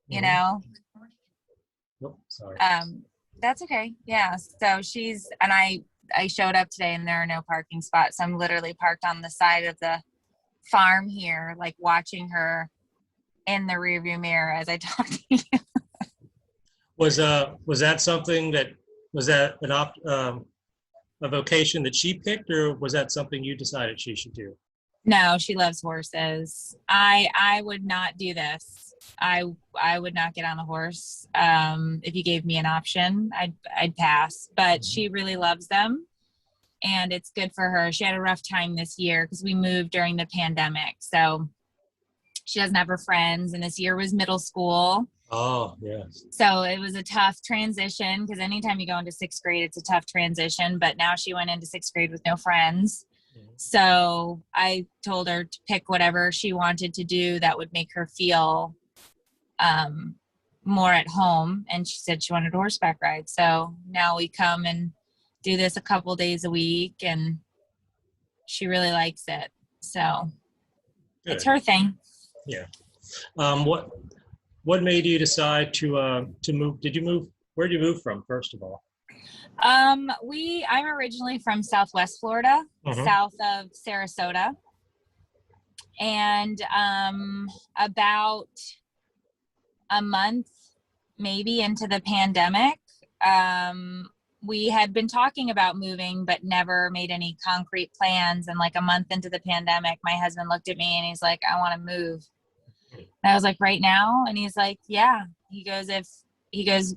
You know? Oh, sorry. That's okay. Yeah. So I showed up today and there are no parking spots. So I'm literally parked on the side of the farm here, like watching her in the rearview mirror as I talk to you. Was that something that, was that a vocation that she picked, or was that something you decided she should do? No, she loves horses. I would not do this. I would not get on a horse. If you gave me an option, I'd pass, but she really loves them and it's good for her. She had a rough time this year because we moved during the pandemic. So she doesn't have her friends, and this year was middle school. Oh, yes. So it was a tough transition because anytime you go into sixth grade, it's a tough transition. But now she went into sixth grade with no friends. Mm-hmm. So I told her to pick whatever she wanted to do that would make her feel more at home. And she said she wanted a horseback ride. So now we come and do this a couple days a week, and she really likes it. So Good. It's her thing. Yeah. What made you decide to move? Did you move? Where did you move from, first of all? I'm originally from Southwest Florida, mm-hmm. south of Sarasota. And about a month maybe into the pandemic, we had been talking about moving, but never made any concrete plans. And like a month into the pandemic, my husband looked at me and he's like, I want to move. And I was like, right now? And he's like, yeah. He goes,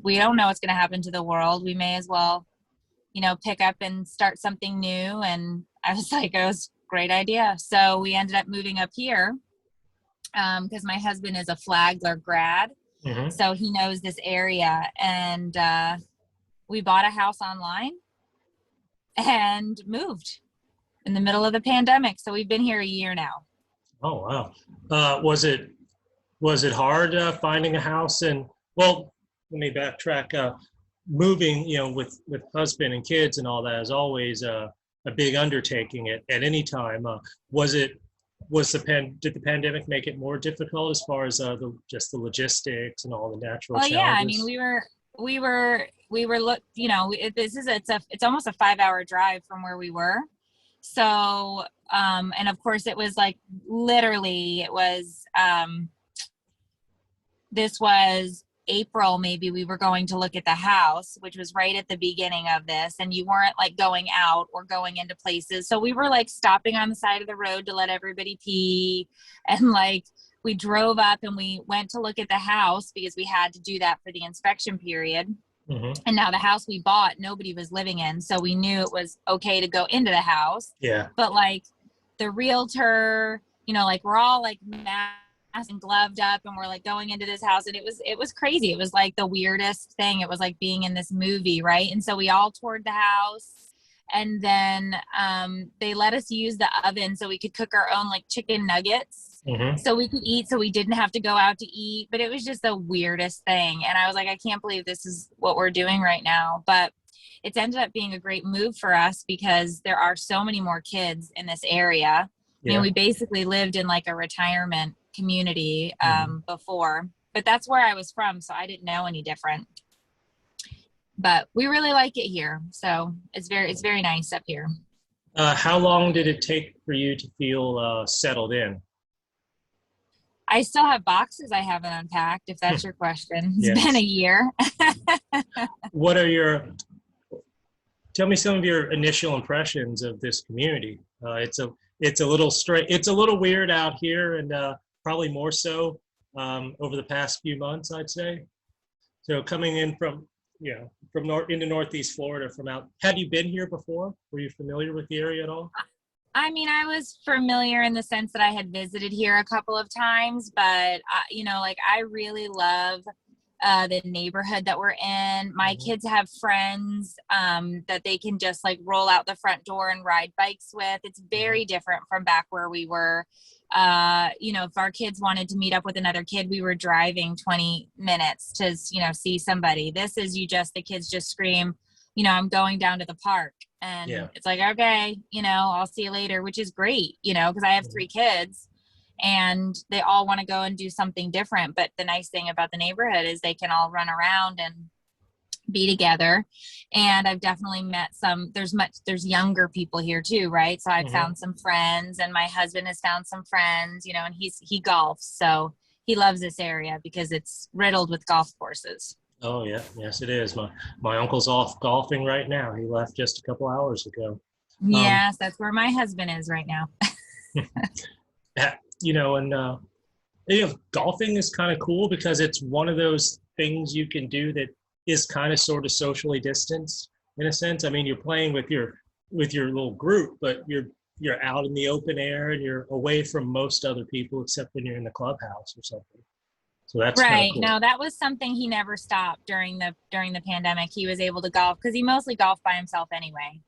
we don't know what's going to happen to the world. We may as well, pick up and start something new. And I was like, it was a great idea. So we ended up moving up here because my husband is a Flagler grad. Mm-hmm. So he knows this area. And we bought a house online and moved in the middle of the pandemic. So we've been here a year now. Oh, wow. Was it hard finding a house? And well, let me backtrack. Moving, with husband and kids and all that is always a big undertaking at any time. Did the pandemic make it more difficult as far as just the logistics and all the natural challenges? Yeah, I mean, it's almost a 5-hour drive from where we were. So, and of course it was like, literally it was, this was April, maybe we were going to look at the house, which was right at the beginning of this. And you weren't like going out or going into places. So we were like stopping on the side of the road to let everybody pee. And like, we drove up and we went to look at the house because we had to do that for the inspection period. Mm-hmm. And now the house we bought, nobody was living in. So we knew it was okay to go into the house. Yeah. But like the realtor, like we're all like masked and gloved up and we're like going into this house, and it was crazy. It was like the weirdest thing. It was like being in this movie, right? And so we all toured the house, and then they let us use the oven so we could cook our own like chicken nuggets. Mm-hmm. so we could eat, so we didn't have to go out to eat. But it was just the weirdest thing. And I was like, I can't believe this is what we're doing right now. But it's ended up being a great move for us because there are so many more kids in this area. I mean, Yeah. we basically lived in like a retirement community Mm-hmm. before, but that's where I was from, so I didn't know any different. But we really like it here, so it's very nice up here. How long did it take for you to feel settled in? I still have boxes I haven't unpacked, if that's your question. It's been a Yes. year. What are your, tell me some of your initial impressions of this community. It's a little straight, it's a little weird out here, and probably more so over the past few months, I'd say. So coming in from, from into Northeast Florida from out, had you been here before? Were you familiar with the area at all? I mean, I was familiar in the sense that I had visited here a couple of times, but like I really love the neighborhood that we're in. My Mhm. kids have friends that they can just like roll out the front door and ride bikes with. It's very different from back where we were. If our kids wanted to meet up with another kid, we were driving 20 minutes to, see somebody. This is the kids just scream, I'm going down to the park. Yeah. And it's like, okay, I'll see you later, which is great, because I have 3 kids and they all want to go and do something different. But the nice thing about the neighborhood is they can all run around and be together. And I've definitely met there's younger people here too, right? So I've Mhm. found some friends, and my husband has found some friends, and he golfs. So he loves this area because it's riddled with golf courses. Oh yeah, yes it is. My uncle's off golfing right now. He left just a couple hours ago. Um, Yes, that's where my husband is right now. and golfing is kind of cool because it's one of those things you can do that is kind of sort of socially distanced in a sense. I mean, you're playing with your little group, but you're out in the open air and you're away from most other people except when you're in the clubhouse or something. So that's kind of Right. cool. No, that was something he never stopped during the pandemic. He was able to golf because he mostly golfed by himself anyway.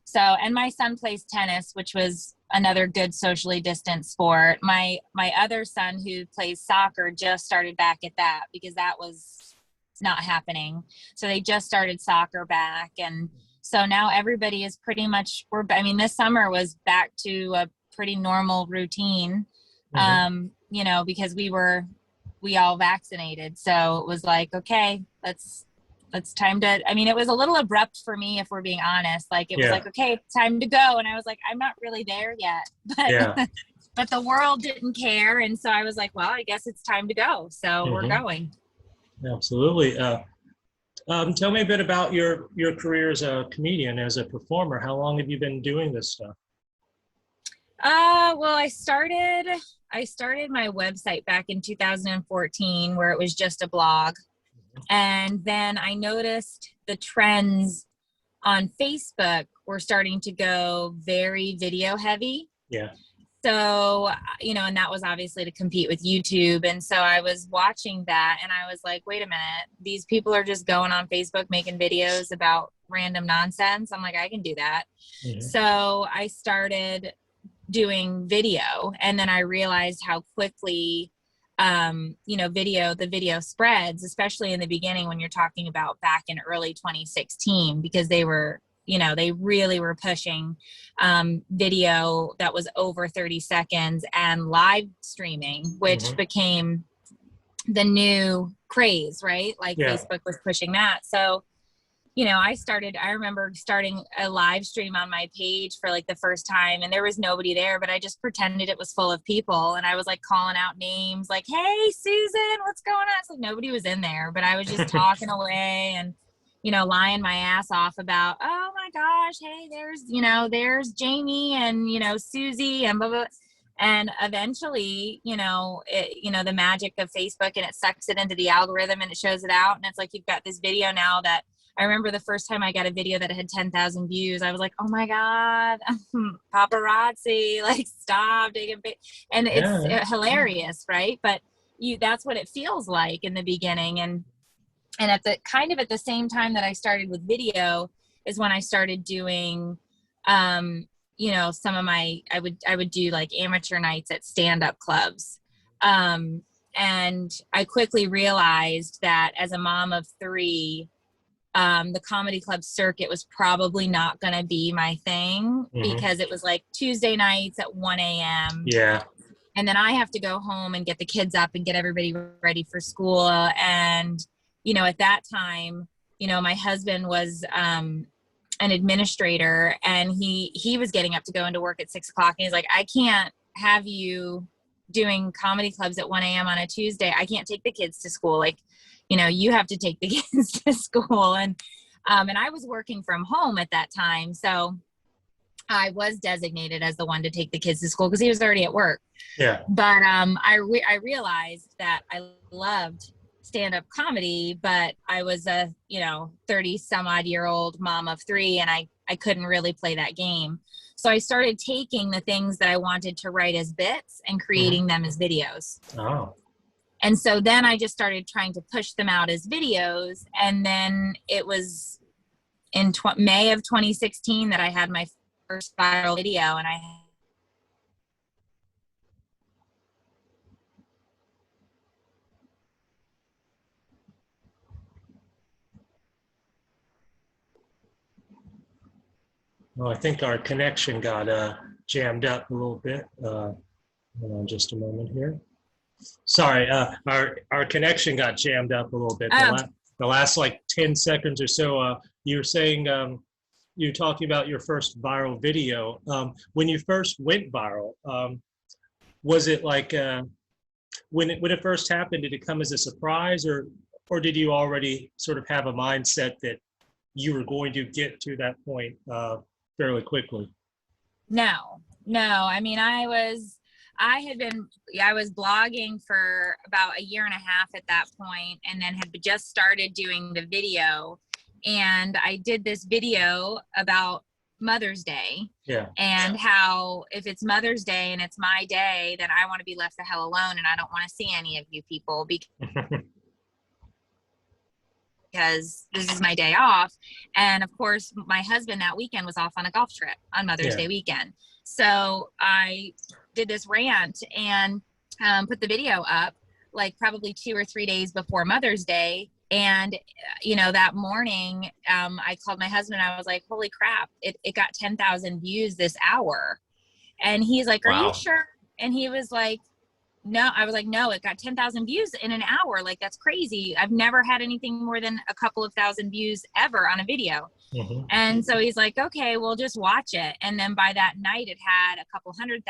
So, and my son plays tennis, which was another good socially distanced sport. My other son who plays soccer just started back at that because that was not happening. So they just started soccer back. And so now everybody is pretty much, this summer was back to a pretty normal routine, Hmm. because we all vaccinated. So it was like, okay, let's time to, it was a little abrupt for me, if we're being honest. Like it was Yeah, like, okay, time to go. And I was like, I'm not really there yet, yeah. but, but the world didn't care. And so I was like, well, I guess it's time to go. So we're Hmm. going. Absolutely. Tell me a bit about your career as a comedian, as a performer. How long have you been doing this stuff? Well, I started my website back in 2014 where it was just a blog. And then I noticed the trends on Facebook were starting to go very video heavy. Yeah. So, and that was obviously to compete with YouTube. And so I was watching that and I was like, wait a minute, these people are just going on Facebook making videos about random nonsense. I'm like, I can do that. Hmm. So I started doing video, and then I realized how quickly the video spreads, especially in the beginning when you're talking about back in early 2016, because they really were pushing video that was over 30 seconds and live streaming, which Hmm. became the new craze, right? Like Yeah. Facebook was pushing that. So I remember starting a live stream on my page for like the first time, and there was nobody there, but I just pretended it was full of people. And I was like calling out names like, hey, Susan, what's going on? It's like nobody was in there, but I was just talking away and, lying my ass off about, oh my gosh, hey, there's Jamie and, Susie and blah, blah. And eventually, the magic of Facebook, and it sucks it into the algorithm and it shows it out. And it's like, you've got this video now that I remember the first time I got a video that had 10,000 views, I was like, oh my God, paparazzi, like stop taking and it's Yeah. hilarious, right? But that's what it feels like in the beginning. And at the same time that I started with video is when I started doing some of I would do like amateur nights at stand-up clubs. And I quickly realized that as a mom of 3, the comedy club circuit was probably not going to be my thing, because it was like Tuesday nights at 1 a.m. Yeah. And then I have to go home and get the kids up and get everybody ready for school. And, at that time, my husband was an administrator, and he was getting up to go into work at 6 o'clock. And he's like, I can't have you doing comedy clubs at 1 a.m. on a Tuesday. I can't take the kids to school. Like, you have to take the kids to school. And I was working from home at that time. So I was designated as the one to take the kids to school because he was already at work. Yeah. But I realized that I loved stand-up comedy, but I was a 30 some odd year old mom of 3, and I couldn't really play that game. So I started taking the things that I wanted to write as bits and creating them as videos. Oh. And so then I just started trying to push them out as videos. And then it was in May of 2016 that I had my first viral video, and Well, I think our connection got jammed up a little bit. Hold on just a moment here. Sorry, our connection got jammed up a little bit. The last like 10 seconds or so, you were saying, you were talking about your first viral video. When you first went viral, was it like, when it first happened, did it come as a surprise, or did you already sort of have a mindset that you were going to get to that point fairly quickly? No. I mean, I was blogging for about a year and a half at that point, and then had just started doing the video. And I did this video about Mother's Day. Yeah. And how if it's Mother's Day and it's my day, then I want to be left the hell alone, and I don't want to see any of you people because this is my day off. And of course, my husband that weekend was off on a golf trip on Mother's Day weekend. So I did this rant and put the video up like probably 2 or 3 days before Mother's Day. And, that morning, I called my husband. I was like, holy crap, it got 10,000 views this hour. And he's like, are you sure? And he was like, no. I was like, no, it got 10,000 views in an hour. Like, that's crazy. I've never had anything more than a couple of thousand views ever on a video. And so he's like, okay, well, just watch it. And then by that night, it had a couple 100,000.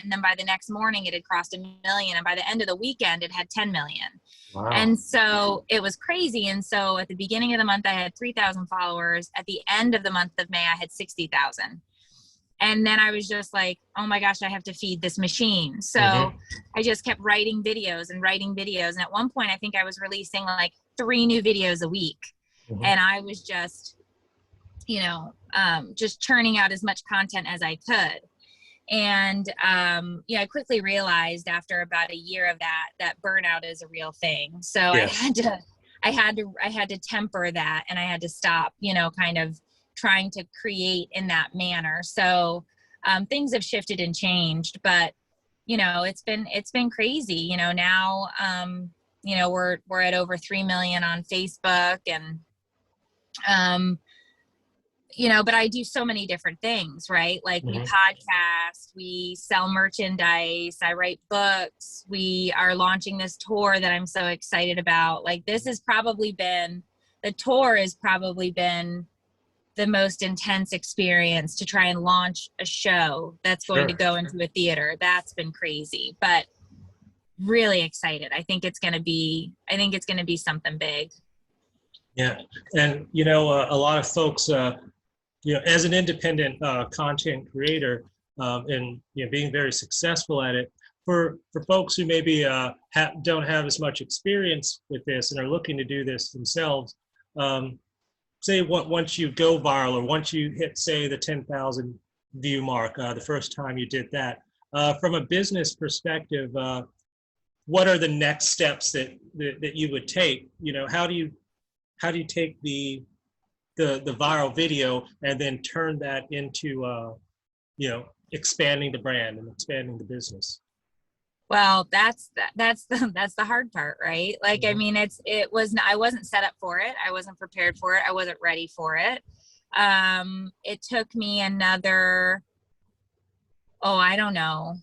And then by the next morning, it had crossed 1 million. And by the end of the weekend, it had 10 million. Wow. And so it was crazy. And so at the beginning of the month, I had 3,000 followers. At the end of the month of May, I had 60,000. And then I was just like, oh my gosh, I have to feed this machine. So I just kept writing videos. And at one point, I think I was releasing like 3 new videos a week. And I was just, just churning out as much content as I could. And, I quickly realized after about a year of that burnout is a real thing. So I had to temper that, and I had to stop, kind of trying to create in that manner. So, things have shifted and changed, but, it's been crazy, now, we're at over 3 million on Facebook, and, but I do so many different things, right? Like we podcast, we sell merchandise, I write books, we are launching this tour that I'm so excited about. Like the tour has probably been the most intense experience to try and launch a show that's going to go into a theater. That's been crazy, but really excited. I think it's going to be something big. Yeah. And, a lot of folks, as an independent content creator, and being very successful at it, for folks who maybe don't have as much experience with this and are looking to do this themselves, say once you go viral, or once you hit, say, the 10,000 view mark, the first time you did that, from a business perspective, what are the next steps that you would take? How do you take the viral video and then turn that into expanding the brand and expanding the business? Well, that's the hard part, right? Like, I Mhm. mean, I wasn't set up for it. I wasn't prepared for it. I wasn't ready for it. It took me another, I don't know,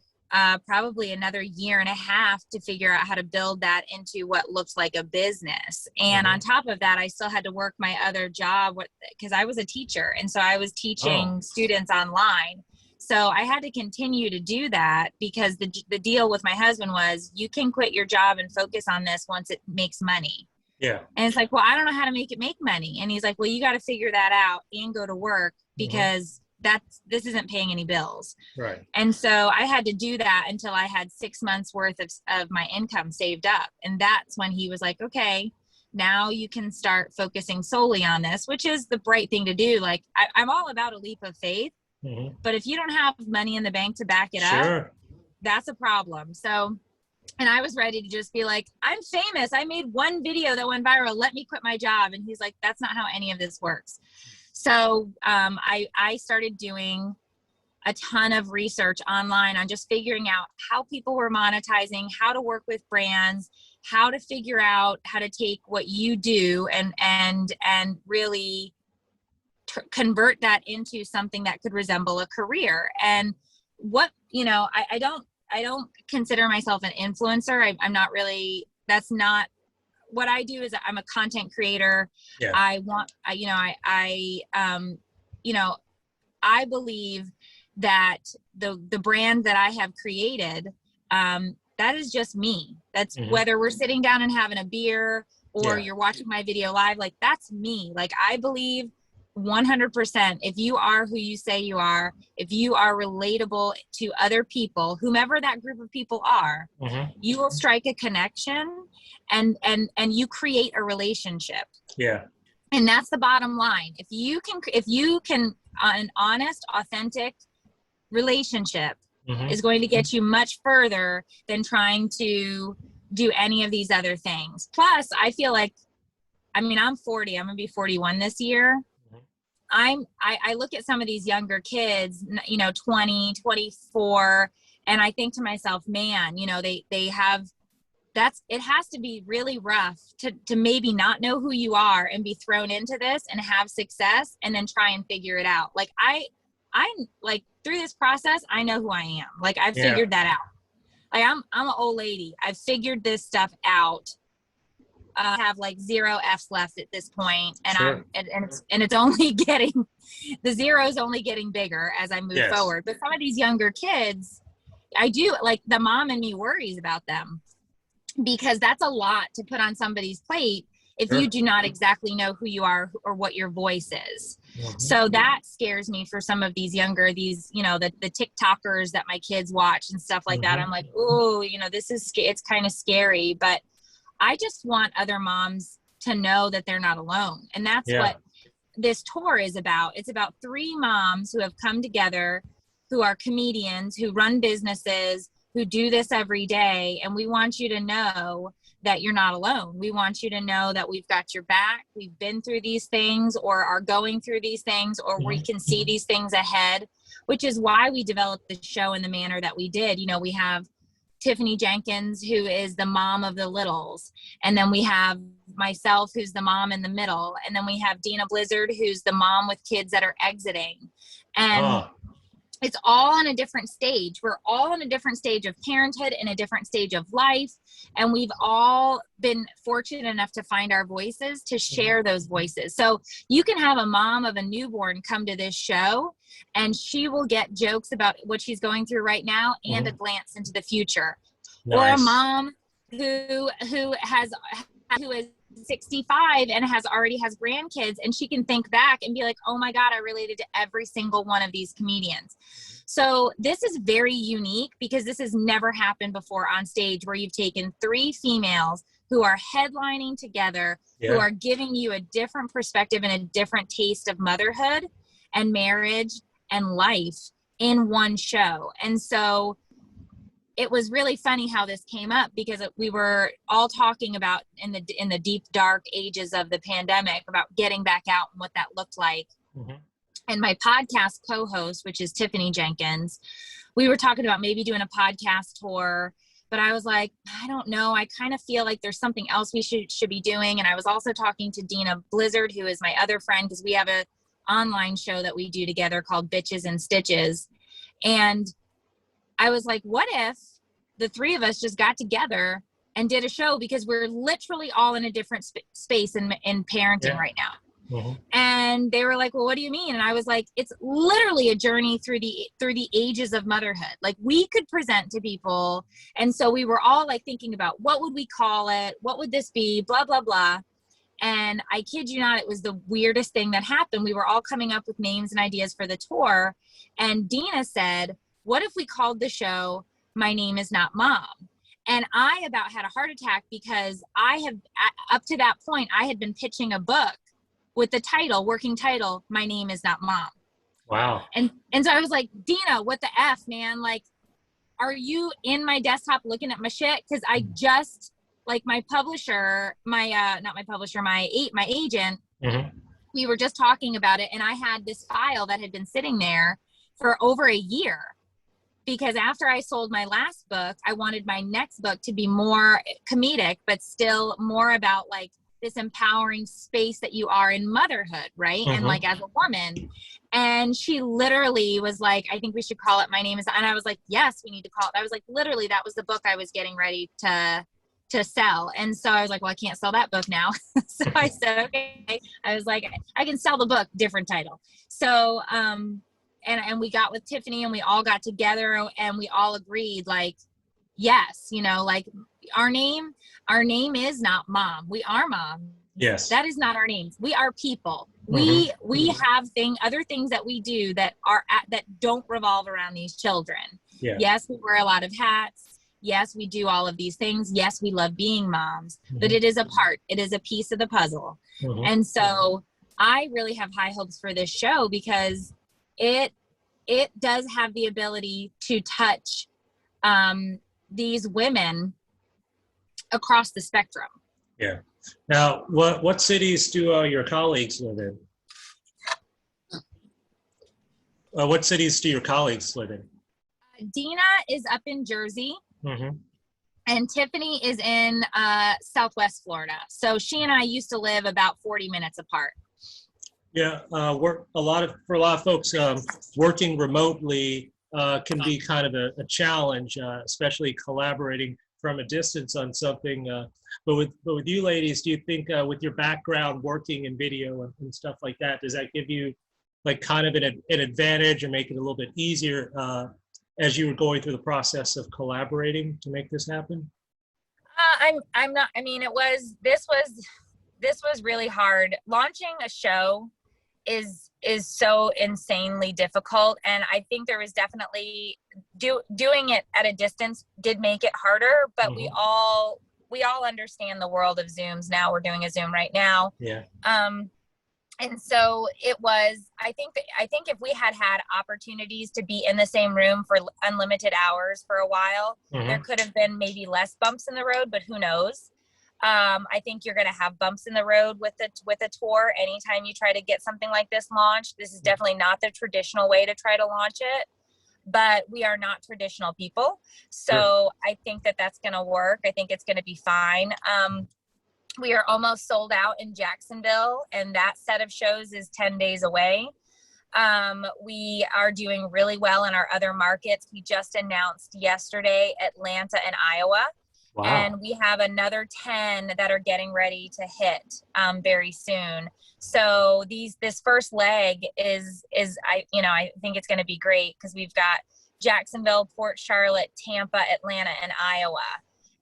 probably another year and a half to figure out how to build that into what looks like a business. And on Mhm. top of that, I still had to work my other job because I was a teacher. And so I was Oh, teaching students online. So I had to continue to do that because the deal with my husband was you can quit your job and focus on this once it makes money. yeah. And it's like, well, I don't know how to make it make money. And he's like, well, you got to figure that out and go to work Mhm. because this isn't paying any bills. Right. And so I had to do that until I had 6 months worth of my income saved up. And that's when he was like, okay, now you can start focusing solely on this, which is the bright thing to do. Like I'm all about a leap of faith, Mhm. but if you don't have money in the bank to back it up, Sure. that's a problem. So, and I was ready to just be like, I'm famous. I made one video that went viral. Let me quit my job. And he's like, that's not how any of this works. So I started doing a ton of research online on just figuring out how people were monetizing, how to work with brands, how to figure out how to take what you do and really convert that into something that could resemble a career. And what, I don't consider myself an influencer. I'm not really, that's not what I do. Is I'm a content creator. Yeah. I believe that the brand that I have created, that is just me. That's Mhm. whether we're sitting down and having a beer or Yeah. you're watching my video live, like that's me. Like I believe 100%, if you are who you say you are, if you are relatable to other people, whomever that group of people are, Mhm. you will strike a connection and you create a relationship. Yeah. And that's the bottom line. If you can an honest, authentic relationship Mhm. is going to get you much further than trying to do any of these other things. Plus, I feel like, I mean, I'm 40, I'm gonna be 41 this year. Mhm. I look at some of these younger kids, 20, 24, and I think to myself, man, they have, it has to be really rough to maybe not know who you are and be thrown into this and have success and then try and figure it out. Like I'm like through this process, I know who I am. Like I've Yeah. figured that out. Like I'm an old lady. I've figured this stuff out. Have like 0 F's left at this point, and Sure. it's only getting, the zero is only getting bigger as I move Yes. forward. But some of these younger kids, I do, like, the mom in me worries about them because that's a lot to put on somebody's plate if you Sure. do not exactly know who you are or what your voice is. Mhm. So that scares me for some of these younger, the TikTokers that my kids watch and stuff like that. Mhm. I'm like, oh, it's kind of scary, but I just want other moms to know that they're not alone. And that's Yeah. what this tour is about. It's about 3 moms who have come together, who are comedians, who run businesses, who do this every day. And we want you to know that you're not alone. We want you to know that we've got your back. We've been through these things or are going through these things, or we Mhm. can see these things ahead, which is why we developed the show in the manner that we did. We have Tiffany Jenkins, who is the mom of the littles. And then we have myself, who's the mom in the middle. And then we have Dina Blizzard, who's the mom with kids that are exiting. And Ah. it's all on a different stage. We're all in a different stage of parenthood and a different stage of life. And we've all been fortunate enough to find our voices to share those voices. So you can have a mom of a newborn come to this show and she will get jokes about what she's going through right now and a Mhm. glance into the future. Or a Nice. mom who is 65 and already has grandkids, and she can think back and be like, oh my God, I related to every single one of these comedians. So this is very unique because this has never happened before on stage, where you've taken 3 females who are headlining together, who Yeah. are giving you a different perspective and a different taste of motherhood and marriage and life in one show. And so it was really funny how this came up because we were all talking about in the deep dark ages of the pandemic about getting back out and what that looked like. Mhm. and my podcast co-host, which is Tiffany Jenkins, we were talking about maybe doing a podcast tour, but I was like, I don't know. I kind of feel like there's something else we should be doing. And I was also talking to Dina Blizzard, who is my other friend, because we have a online show that we do together called Bitches and Stitches. And I was like, what if the three of us just got together and did a show, because we're literally all in a different space in parenting right now. Mhm. And they were like, well, what do you mean? And I was like, it's literally a journey through the ages of motherhood. Like, we could present to people. And so we were all like thinking about, what would we call it? What would this be? Blah, blah, blah. And I kid you not, it was the weirdest thing that happened. We were all coming up with names and ideas for the tour. And Dina said, what if we called the show My Name Is Not Mom? And I about had a heart attack, because up to that point, I had been pitching a book with the working title, My Name Is Not Mom. Wow. And so I was like, Dina, what the F, man? Like, are you in my desktop looking at my shit? Because I just, like, my publisher, not my publisher, my agent, Mm-hmm. we were just talking about it. And I had this file that had been sitting there for over a year. Because after I sold my last book, I wanted my next book to be more comedic, but still more about like this empowering space that you are in motherhood, right? Mm-hmm. And like as a woman. And she literally was like, I think we should call it My Name Is, and I was like, yes, we need to call it. I was like, literally, that was the book I was getting ready to sell. And so I was like, well, I can't sell that book now. So I said, okay. I was like, I can sell the book, different title. So, and we got with Tiffany, and we all got together, and we all agreed, like, yes, like our name is not Mom. We are Mom. Yes. That is not our names. We are people. Mm-hmm. We have other things that we do that that don't revolve around these children. Yeah. Yes, we wear a lot of hats. Yes, we do all of these things. Yes, we love being moms, Mm-hmm. but it is a part. It is a piece of the puzzle. Mm-hmm. And so I really have high hopes for this show, because it does have the ability to touch these women across the spectrum. Yeah. Now, what cities do your colleagues live in? What cities do your colleagues live in? Dina is up in Jersey. Mm-hmm. And Tiffany is in Southwest Florida. So she and I used to live about 40 minutes apart. Yeah, for a lot of folks, working remotely can be kind of a challenge, especially collaborating from a distance on something. But with you ladies, do you think with your background working in video and stuff like that, does that give you like kind of an advantage or make it a little bit easier as you were going through the process of collaborating to make this happen? I'm not. I mean, this was really hard. Launching a show is so insanely difficult, and I think there was definitely doing it at a distance did make it harder. But Mm-hmm. we all understand the world of Zooms now. We're doing a Zoom right now. Yeah. And so it was, I think if we had opportunities to be in the same room for unlimited hours for a while, Mm-hmm. there could have been maybe less bumps in the road, but who knows? I think you're going to have bumps in the road with a tour. Anytime you try to get something like this launched, this is definitely not the traditional way to try to launch it, but we are not traditional people. So Sure. I think that's going to work. I think it's going to be fine. We are almost sold out in Jacksonville, and that set of shows is 10 days away. We are doing really well in our other markets. We just announced yesterday Atlanta and Iowa. Wow. And we have another 10 that are getting ready to hit very soon. So this first leg is I think it's going to be great, because we've got Jacksonville, Port Charlotte, Tampa, Atlanta, and Iowa.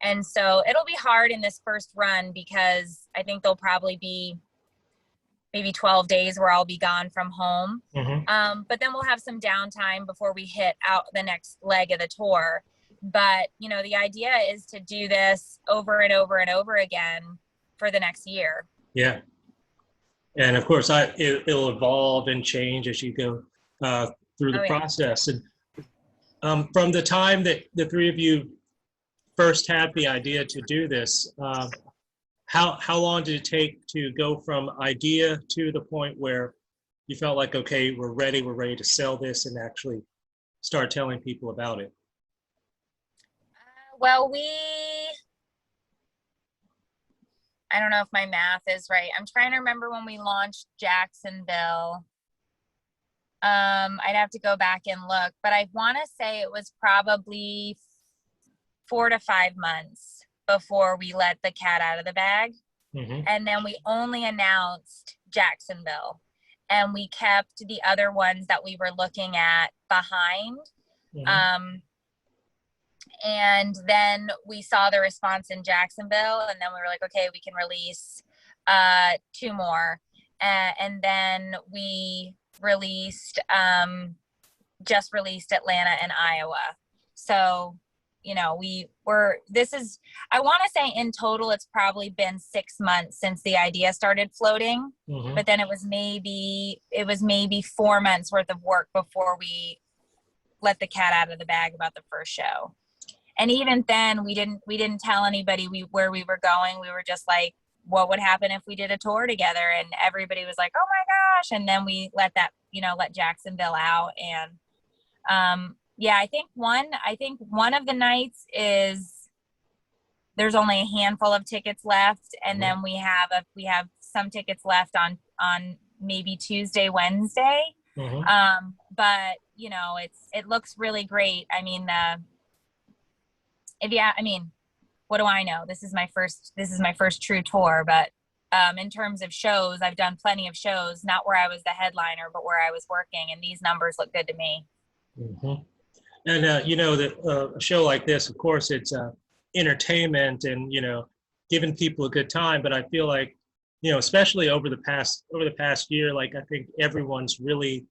And so it'll be hard in this first run, because I think there'll probably be maybe 12 days where I'll be gone from home. Mm-hmm. But then we'll have some downtime before we hit out the next leg of the tour. But, the idea is to do this over and over and over again for the next year. Yeah. And of course, it'll evolve and change as you go through the process. And from the time that the three of you first had the idea to do this, how long did it take to go from idea to the point where you felt like, okay, we're ready to sell this and actually start telling people about it? Well, I don't know if my math is right. I'm trying to remember when we launched Jacksonville. I'd have to go back and look, but I want to say it was probably 4 to 5 months before we let the cat out of the bag. Mm-hmm. And then we only announced Jacksonville, and we kept the other ones that we were looking at behind. Mm-hmm. And then we saw the response in Jacksonville, and then we were like, okay, we can release 2 more. And then we just released Atlanta and Iowa. So, I want to say in total, it's probably been 6 months since the idea started floating, Mm-hmm. but then it was maybe 4 months worth of work before we let the cat out of the bag about the first show. And even then we didn't tell anybody where we were going. We were just like, what would happen if we did a tour together? And everybody was like, oh my gosh. And then we let Jacksonville out. And I think one of the nights is there's only a handful of tickets left. And then we have some tickets left on maybe Tuesday, Wednesday. Mm-hmm. But it looks really great. I mean, what do I know? This is my first true tour, but in terms of shows, I've done plenty of shows, not where I was the headliner, but where I was working, and these numbers look good to me. Mm-hmm. And that a show like this, of course, it's entertainment and giving people a good time. But I feel like especially over the past year, like I think everyone's really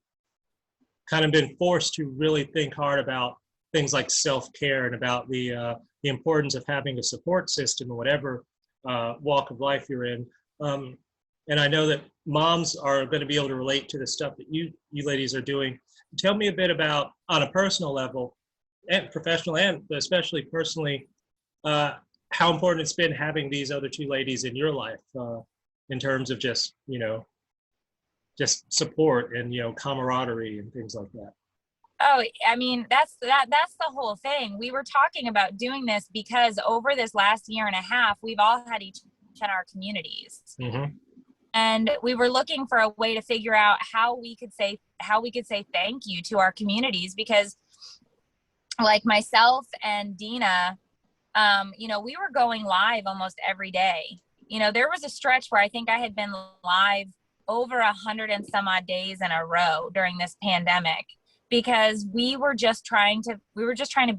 kind of been forced to really think hard about things like self-care and about the importance of having a support system in whatever walk of life you're in. And I know that moms are going to be able to relate to the stuff that you ladies are doing. Tell me a bit about, on a personal level, and professional, and especially personally, how important it's been having these other 2 ladies in your life in terms of just support and camaraderie and things like that. Oh, I mean, that's the whole thing. We were talking about doing this because over this last year and a half, we've all had each in our communities. Mm-hmm. And we were looking for a way to figure out how we could say thank you to our communities, because like myself and Dina, we were going live almost every day. There was a stretch where I think I had been live over 100 and some odd days in a row during this pandemic, because we were just trying to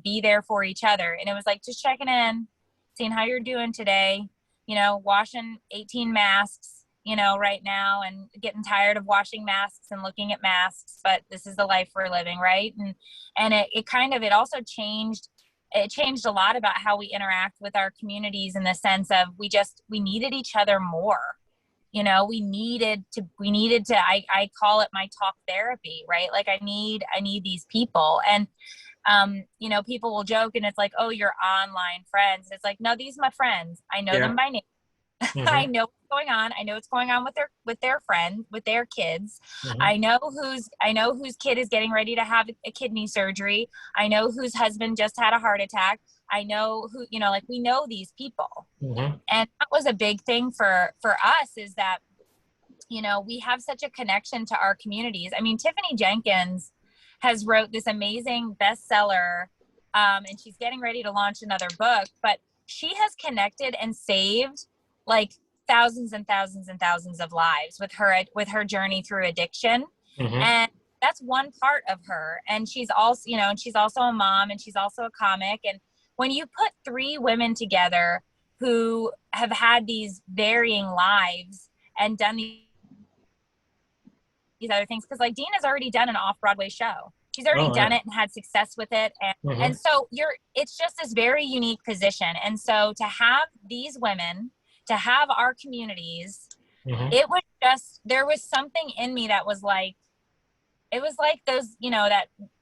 be there for each other. And it was like, just checking in, seeing how you're doing today, washing 18 masks, right now, and getting tired of washing masks and looking at masks, but this is the life we're living. Right. And it also changed. It changed a lot about how we interact with our communities, in the sense of we needed each other more. We needed to, I call it my talk therapy, right? Like I need these people. And, people will joke and it's like, oh, you're online friends. It's like, no, these are my friends. I know them by name. Mm-hmm. I know what's going on. I know what's going on with their friends, with their kids. Mm-hmm. I know whose kid is getting ready to have a kidney surgery. I know whose husband just had a heart attack. I know who, we know these people. Mm-hmm. And that was a big thing for us, is that, we have such a connection to our communities. I mean, Tiffany Jenkins has wrote this amazing bestseller, and she's getting ready to launch another book, but she has connected and saved like thousands and thousands and thousands of lives with her journey through addiction. Mm-hmm. And that's one part of her. And she's also, and she's also a mom, and she's also a comic. And when you put 3 women together who have had these varying lives and done these other things, because like Dina's already done an off-Broadway show. She's already done it and had success with it. And, Mm-hmm. and so it's just this very unique position. And so to have these women, to have our communities, Mm-hmm. it was just, there was something in me that was like, it was like those,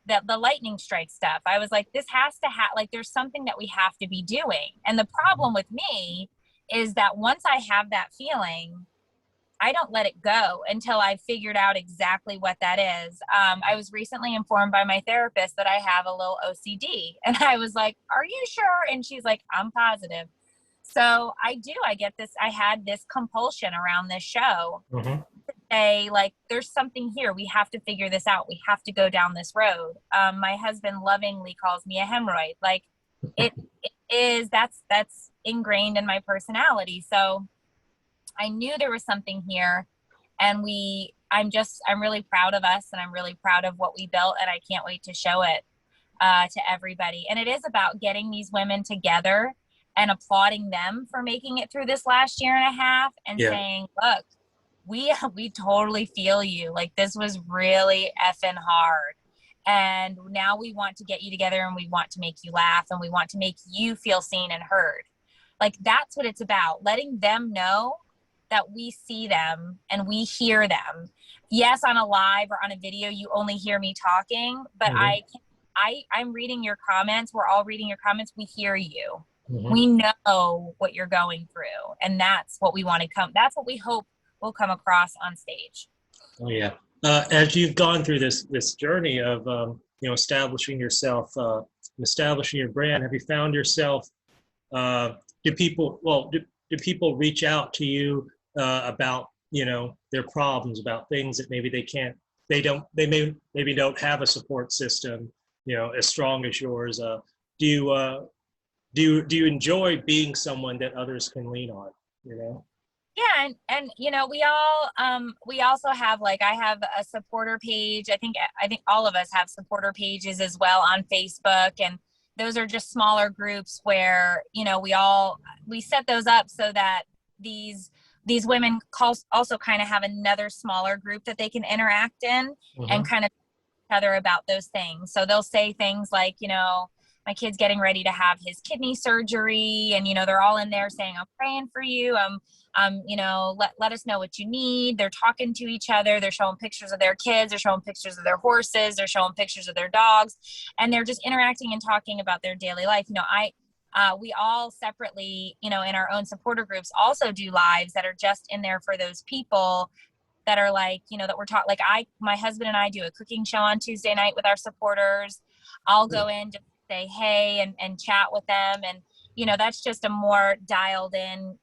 that the lightning strike stuff. I was like, this has to there's something that we have to be doing. And the problem with me is that once I have that feeling, I don't let it go until I figured out exactly what that is. I was recently informed by my therapist that I have a little OCD, and I was like, "Are you sure?" And she's like, "I'm positive." So I get this, I had this compulsion around this show Mm-hmm. to say, like, there's something here. We have to figure this out. We have to go down this road. My husband lovingly calls me a hemorrhoid. Like it is, that's ingrained in my personality. So I knew there was something here, and I'm really proud of us, and I'm really proud of what we built, and I can't wait to show it to everybody. And it is about getting these women together and applauding them for making it through this last year and a half, and Yeah. saying, look, we totally feel you. Like, this was really effing hard. And now we want to get you together, and we want to make you laugh, and we want to make you feel seen and heard. Like, that's what it's about. Letting them know that we see them and we hear them. Yes, on a live or on a video, you only hear me talking, but Mm-hmm. I'm reading your comments. We're all reading your comments. We hear you. Mm-hmm. We know what you're going through. And that's what we want to that's what we hope will come across on stage. Oh yeah. As you've gone through this journey of establishing yourself, establishing your brand, have you found yourself? Do people reach out to you about their problems, about things that maybe they don't have a support system as strong as yours? Do you enjoy being someone that others can lean on? Yeah, and we also have, like, I have a supporter page. I think all of us have supporter pages as well on Facebook, and those are just smaller groups where we set those up so that these women also kind of have another smaller group that they can interact in. Mm-hmm. And kind of each other about those things. So they'll say things like, my kid's getting ready to have his kidney surgery, and they're all in there saying, I'm praying for you. Let us know what you need. They're talking to each other. They're showing pictures of their kids. They're showing pictures of their horses. They're showing pictures of their dogs, and they're just interacting and talking about their daily life. We all separately, in our own supporter groups, also do lives that are just in there for those people that are like, that we're taught. Like, my husband and I do a cooking show on Tuesday night with our supporters. I'll go in, just say hey and chat with them. And, that's just a more dialed in,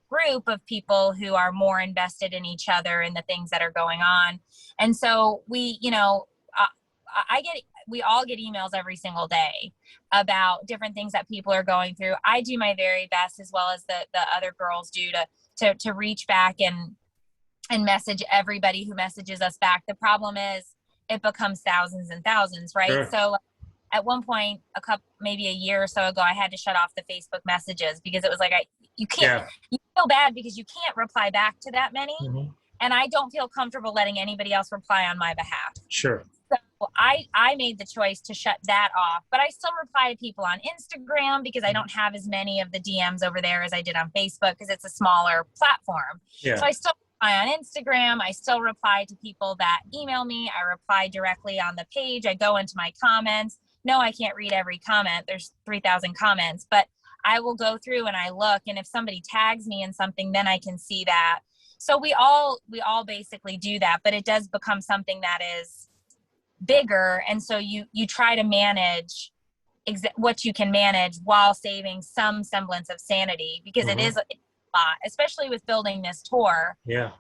group of people who are more invested in each other and the things that are going on. And so we all get emails every single day about different things that people are going through. I do my very best, as well as the other girls do, to reach back and message everybody who messages us back. The problem is it becomes thousands and thousands, right? Sure. So at one point, maybe a year or so ago, I had to shut off the Facebook messages because it was like, you feel bad because you can't reply back to that many. Mm-hmm. And I don't feel comfortable letting anybody else reply on my behalf. Sure. So I made the choice to shut that off, but I still reply to people on Instagram because I don't have as many of the DMs over there as I did on Facebook because it's a smaller platform. Yeah. So I still reply on Instagram. I still reply to people that email me. I reply directly on the page. I go into my comments. No, I can't read every comment. There's 3,000 comments, but I will go through and I look, and if somebody tags me in something, then I can see that. So we all basically do that, but it does become something that is bigger. And so you try to manage what you can manage while saving some semblance of sanity, because Mm-hmm. it is a lot, especially with building this tour. Yeah.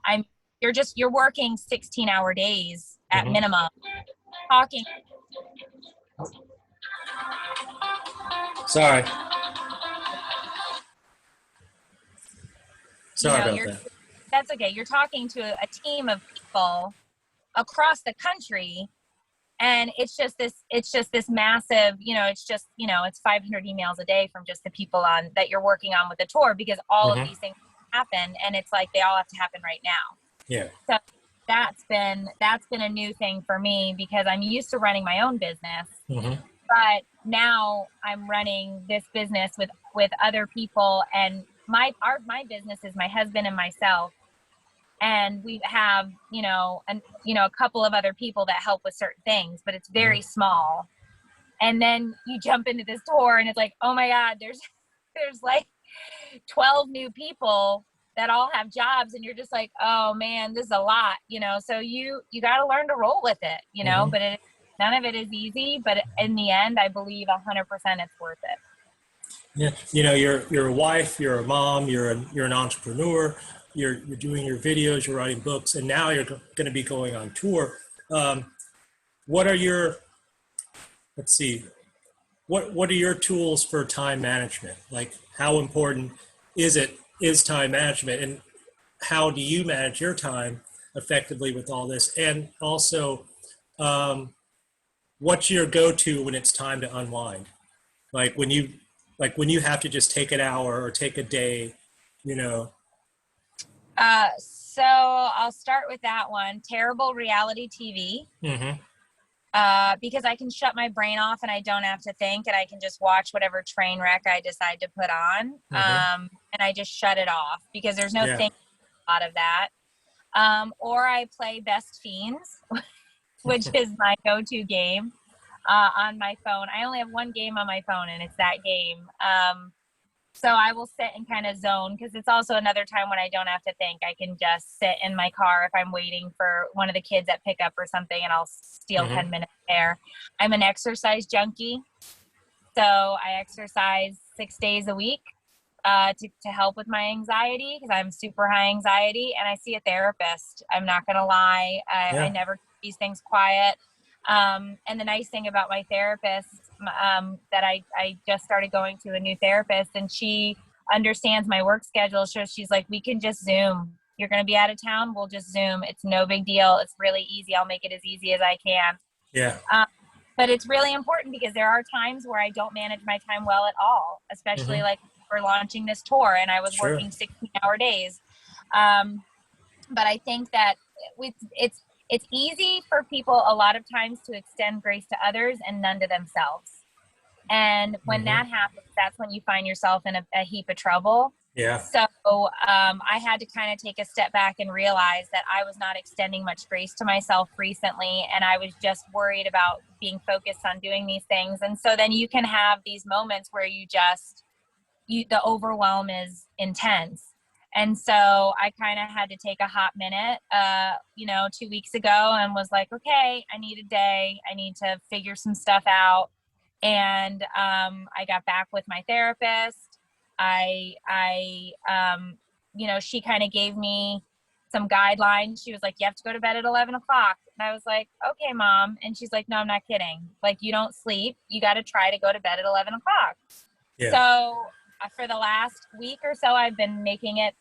You're working 16-hour days at Mm-hmm. minimum, talking. Sorry about that. That's okay. You're talking to a team of people across the country, and it's just this massive, it's 500 emails a day from just the people that you're working on with the tour, because all Mm-hmm. of these things happen, and it's like they all have to happen right now. Yeah. So that's been a new thing for me, because I'm used to running my own business. Mm-hmm. But now I'm running this business with other people, and my business is my husband and myself, and we have a couple of other people that help with certain things, but it's very small. And then you jump into this tour, and it's like, oh my God, there's like 12 new people that all have jobs, and you're just like, oh man, this is a lot, so you got to learn to roll with it, but none of it is easy, but in the end, I believe 100% it's worth it. Yeah, you're a wife, you're a mom, you're an entrepreneur, you're doing your videos, you're writing books, and now you're going to be going on tour. What are your, let's see, what are your tools for time management? Like, how important is time management, and how do you manage your time effectively with all this? And also, what's your go-to when it's time to unwind? Like when you have to just take an hour or take a day, So I'll start with that one. Terrible reality TV. Mm-hmm. Because I can shut my brain off and I don't have to think, and I can just watch whatever train wreck I decide to put on. Mm-hmm. And I just shut it off because there's no thinking out of that. Or I play Best Fiends, which is my go-to game on my phone. I only have one game on my phone, and it's that game. So I will sit and kind of zone, because it's also another time when I don't have to think. I can just sit in my car if I'm waiting for one of the kids at pickup or something, and I'll steal 10 minutes there. I'm an exercise junkie. So I exercise 6 days a week to help with my anxiety, because I'm super high anxiety, and I see a therapist. I'm not going to lie. I never keep these things quiet. And the nice thing about my therapist, that I just started going to a new therapist, and she understands my work schedule. So she's like, we can just Zoom. You're going to be out of town. We'll just Zoom. It's no big deal. It's really easy. I'll make it as easy as I can. Yeah. But it's really important, because there are times where I don't manage my time well at all, especially like for launching this tour, and I was working 16-hour days. But I think that it's easy for people a lot of times to extend grace to others and none to themselves. And when that happens, that's when you find yourself in a heap of trouble. Yeah. So I had to kind of take a step back and realize that I was not extending much grace to myself recently. And I was just worried about being focused on doing these things. And so then you can have these moments where the overwhelm is intense. And so I kind of had to take a hot minute, 2 weeks ago, and was like, okay, I need a day. I need to figure some stuff out. And I got back with my therapist. She kind of gave me some guidelines. She was like, you have to go to bed at 11 o'clock. And I was like, okay, Mom. And she's like, no, I'm not kidding. Like, you don't sleep. You got to try to go to bed at 11 o'clock. Yeah. So for the last week or so, I've been making it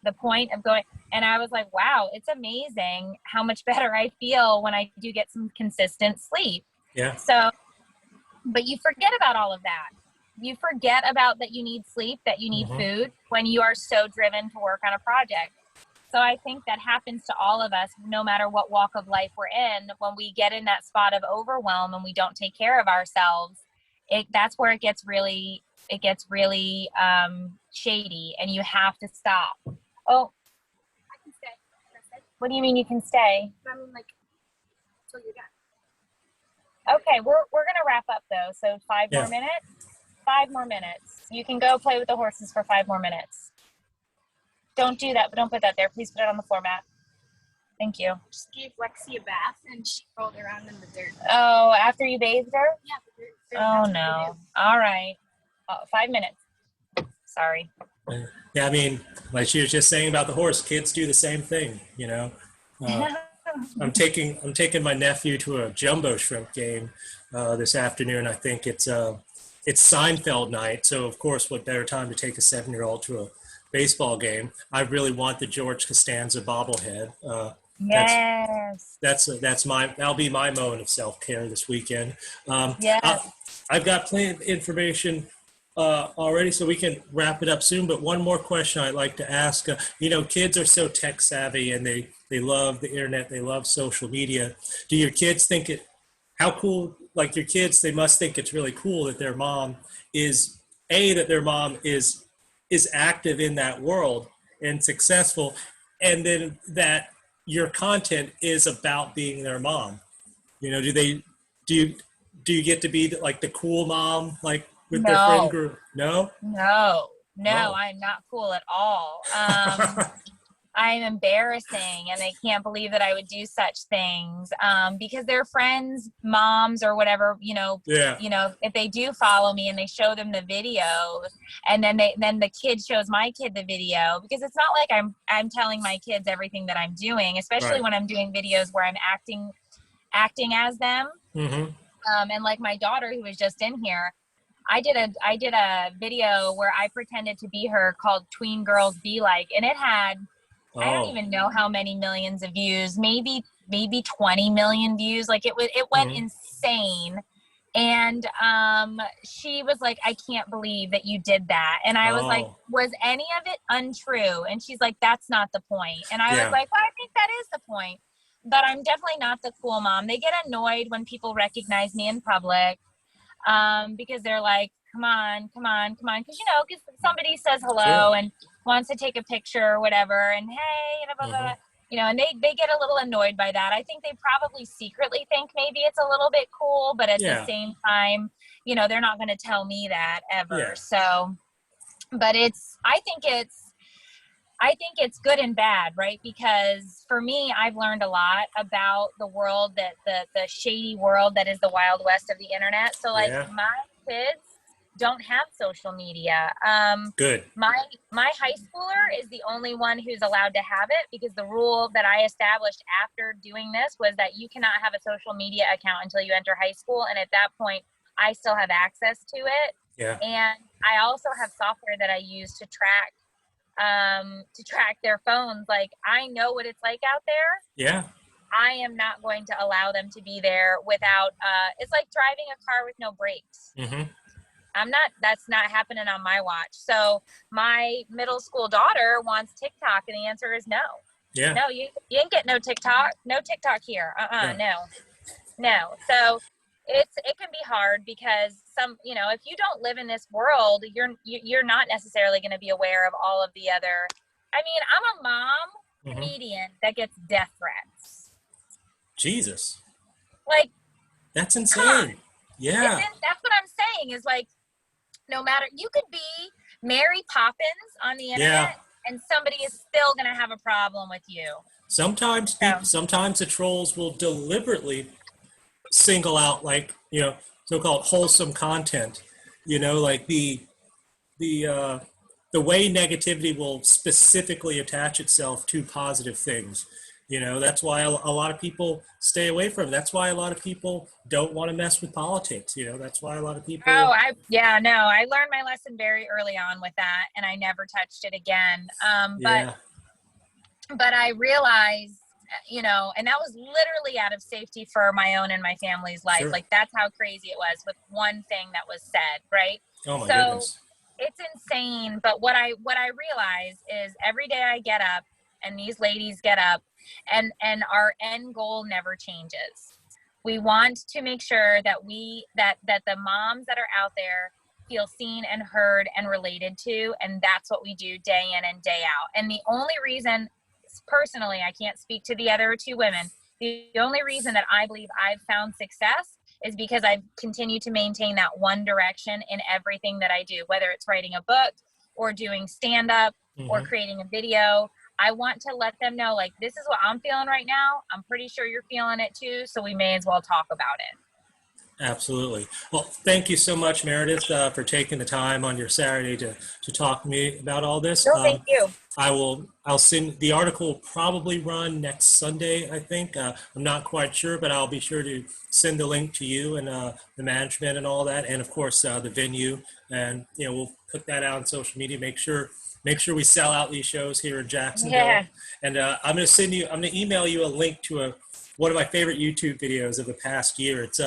the point of going, and I was like, wow, it's amazing how much better I feel when I do get some consistent sleep. Yeah. So, but you forget about all of that. You forget about that you need sleep, that you need food, when you are so driven to work on a project. So I think that happens to all of us, no matter what walk of life we're in. When we get in that spot of overwhelm and we don't take care of ourselves, that's where it gets really shady, and you have to stop. Oh, I can stay. What do you mean you can stay? I mean, like, until you're done. Okay, we're gonna wrap up though. So 5 more minutes. 5 more minutes. You can go play with the horses for 5 more minutes. Don't do that, but don't put that there. Please put it on the floor mat. Thank you. Just gave Lexi a bath, and she rolled around in the dirt. Oh, after you bathed her? Yeah. Oh no. All right. 5 minutes. Sorry. Yeah, I mean, like she was just saying about the horse, kids do the same thing, I'm taking my nephew to a jumbo shrimp game this afternoon. I think it's Seinfeld night, so of course, what better time to take a 7-year-old to a baseball game? I really want the George Costanza bobblehead. Yes. That'll be my moment of self-care this weekend. Yes. I've got plenty of information already, so we can wrap it up soon. But one more question I'd like to ask. Kids are so tech savvy, and they love the internet. They love social media. Do your kids think how cool, like your kids, they must think it's really cool that their mom is active in that world and successful, and then that your content is about being their mom. Do you get to be like the cool mom, like with their friend group? No? No. No, Oh. I'm not cool at all. I'm embarrassing, and they can't believe that I would do such things, because their friends, moms, or whatever, Yeah. if they do follow me and they show them the video, and then the kid shows my kid the video, because it's not like I'm telling my kids everything that I'm doing, especially Right. when I'm doing videos where I'm acting as them. Mm-hmm. And like my daughter, who was just in here, I did a video where I pretended to be her, called Tween Girls Be Like, and it had, I don't Oh. even know how many millions of views, maybe 20 million views. Like it went Mhm. insane. And she was like, I can't believe that you did that. And I was like, Oh. was any of it untrue? And she's like, that's not the point. And I was Yeah. like, well, I think that is the point. But I'm definitely not the cool mom. They get annoyed when people recognize me in public, because they're like, come on. Because, because somebody says Sure. hello and wants to take a picture or whatever. And hey, blah, blah, blah, and they get a little annoyed by that. I think they probably secretly think maybe it's a little bit cool, but at the Yeah. same time, they're not going to tell me that ever. Yeah. So, but I think it's good and bad, right? Because for me, I've learned a lot about the world, that the shady world that is the Wild West of the internet. So like Yeah. my kids don't have social media. Good. My high schooler is the only one who's allowed to have it, because the rule that I established after doing this was that you cannot have a social media account until you enter high school. And at that point, I still have access to it. Yeah. And I also have software that I use to track their phones. Like, I know what it's like out there. Yeah. I am not going to allow them to be there without, it's like driving a car with no brakes. Mm-hmm. That's not happening on my watch. So my middle school daughter wants TikTok, and the answer is no. Yeah. No, you ain't get no TikTok. No TikTok here. Yeah. No. So it can be hard, because if you don't live in this world, you're not necessarily going to be aware of all of the other. I mean, I'm a mom comedian that gets death threats. Jesus. Like, That's insane. Yeah. that's what I'm saying, is like, no matter, you could be Mary Poppins on the internet, and somebody is still going to have a problem with you. Sometimes the trolls will deliberately single out, like, so-called wholesome content, like the way negativity will specifically attach itself to positive things. That's why a lot of people stay away from it. That's why a lot of people don't want to mess with politics. That's why a lot of people. I learned my lesson very early on with that, and I never touched it again. But I realized, and that was literally out of safety for my own and my family's life. Sure. Like, that's how crazy it was with one thing that was said, right? Oh my goodness. It's insane. But what I realize is, every day I get up, and these ladies get up, and our end goal never changes. We want to make sure that that the moms that are out there feel seen and heard and related to, and that's what we do day in and day out. And the only reason, personally, I can't speak to the other two women, the only reason that I believe I've found success is because I've continued to maintain that one direction in everything that I do, whether it's writing a book or doing stand-up or creating a video. I want to let them know, like, this is what I'm feeling right now. I'm pretty sure you're feeling it too, so we may as well talk about it. Absolutely. Well, thank you so much, Meredith, for taking the time on your Saturday to talk to me about all this. No, thank you. I'll send the article, will probably run next Sunday, I think. I'm not quite sure, but I'll be sure to send the link to you and the management and all that, and of course the venue. And we'll put that out on social media. Make sure we sell out these shows here in Jacksonville. Yeah. And I'm going to email you a link to one of my favorite YouTube videos of the past year. It's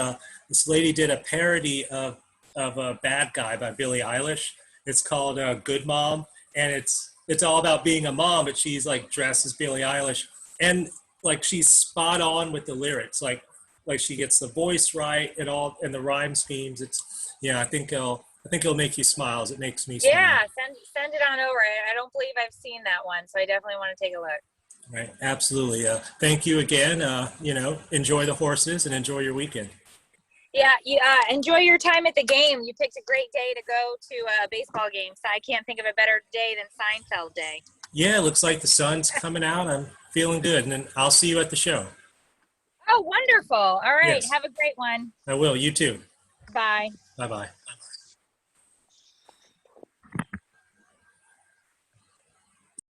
this lady did a parody of a Bad Guy by Billie Eilish. It's called Good Mom, and it's all about being a mom, but she's like dressed as Billie Eilish, and like she's spot on with the lyrics. Like she gets the voice right and all, and the rhyme schemes. I think it'll make you smile. It makes me smile. Yeah, send it on over. I don't believe I've seen that one, so I definitely want to take a look. Right, absolutely. Thank you again. Enjoy the horses and enjoy your weekend. Yeah, you enjoy your time at the game. You picked a great day to go to a baseball game, so I can't think of a better day than Seinfeld Day. Yeah, looks like the sun's coming out. I'm feeling good, and then I'll see you at the show. Oh, wonderful. All right. Yes, Have a great one. I will. You too. Bye. Bye bye.